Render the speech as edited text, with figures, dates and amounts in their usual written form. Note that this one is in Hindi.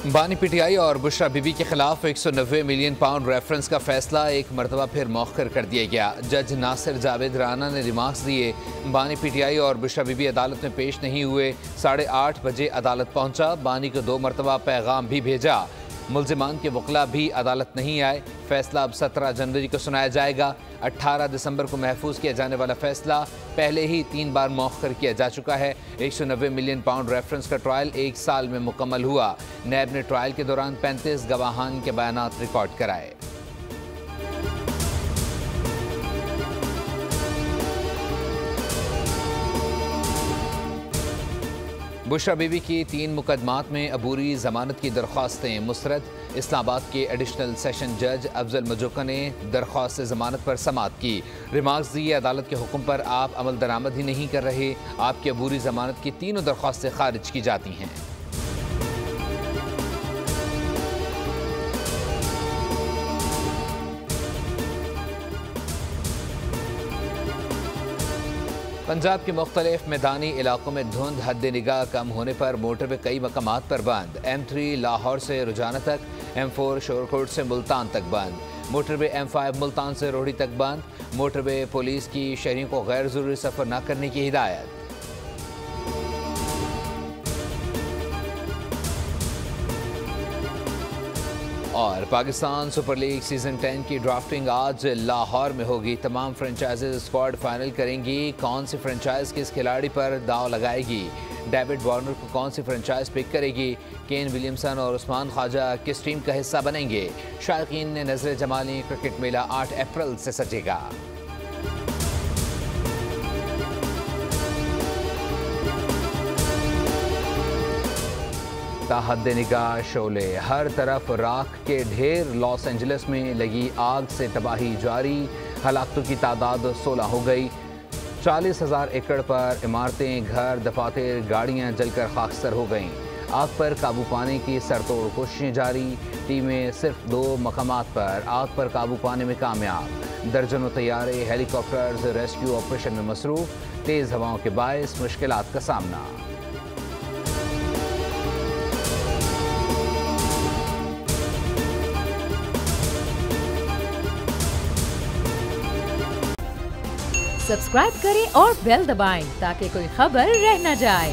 बानी पीटीआई और बुशरा बीबी के खिलाफ 190 मिलियन पाउंड रेफरेंस का फैसला एक मरतबा फिर मौखर कर दिया गया। जज नासिर जावेद राना ने रिमार्क्स दिए। बानी पीटीआई और बुशरा बीबी अदालत में पेश नहीं हुए। 8:30 बजे अदालत पहुंचा। बानी को 2 मरतबा पैगाम भी भेजा। मुल्जिमान के वकला भी अदालत नहीं आए। फैसला अब 17 जनवरी को सुनाया जाएगा। 18 दिसंबर को महफूज किया जाने वाला फैसला पहले ही 3 बार मौखर किया जा चुका है। 190 मिलियन पाउंड रेफरेंस का ट्रायल 1 साल में मुकम्मल हुआ। नैब ने ट्रायल के दौरान 35 गवाहान के बयानात रिकॉर्ड कराए। बुशरा बीबी की 3 मुकदमात में अबूरी जमानत की दरख्वास्तें मुस्तरद। इस्लामाबाद के एडिशनल सेशन जज अफजल मजूका ने दरख्वास्त जमानत पर समाअत की। रिमार्क्स दिए, अदालत के हुक्म पर आप अमल दरामद ही नहीं कर रहे। आपकी अबूरी जमानत की तीनों दरख्वास्तें खारिज की जाती हैं। पंजाब के मुख्तलिफ मैदानी इलाकों में धुंध हद निगाह कम होने पर मोटरवे कई मकामात पर बंद। M3 लाहौर से रुझाना तक, M4 शोरकोट से मुल्तान तक बंद। मोटरवे M5 मुल्तान से रोहड़ी तक बंद। मोटरवे पुलिस की शहरियों को गैर ज़रूरी सफ़र न करने की हिदायत। और पाकिस्तान सुपर लीग सीजन 10 की ड्राफ्टिंग आज लाहौर में होगी। तमाम फ्रेंचाइजेज स्क्वाड फाइनल करेंगी। कौन सी फ्रेंचाइज किस खिलाड़ी पर दाव लगाएगी? डेविड वार्नर को कौन सी फ्रेंचाइज पिक करेगी? केन विलियमसन और उस्मान ख्वाजा किस टीम का हिस्सा बनेंगे? शायकीन ने नजर जमाली। क्रिकेट मेला 8 अप्रैल से सजेगा। ताहद निगाह शोले, हर तरफ राख के ढेर। लॉस एंजलिस में लगी आग से तबाही जारी। हलाकतों की तादाद 16 हो गई। 40,000 एकड़ पर इमारतें, घर, दफातर, गाड़ियां जलकर खाकसर हो गईं। आग पर काबू पाने की सरतोड़ कोशिशें जारी। टीमें सिर्फ 2 मकामात पर आग पर काबू पाने में कामयाब। दर्जनों तैयारे, हेलीकॉप्टर्स रेस्क्यू ऑपरेशन में मसरूफ। तेज़ हवाओं के बायस मुश्किलात का सामना। सब्सक्राइब करें और बेल दबाएं ताकि कोई खबर रह न जाए।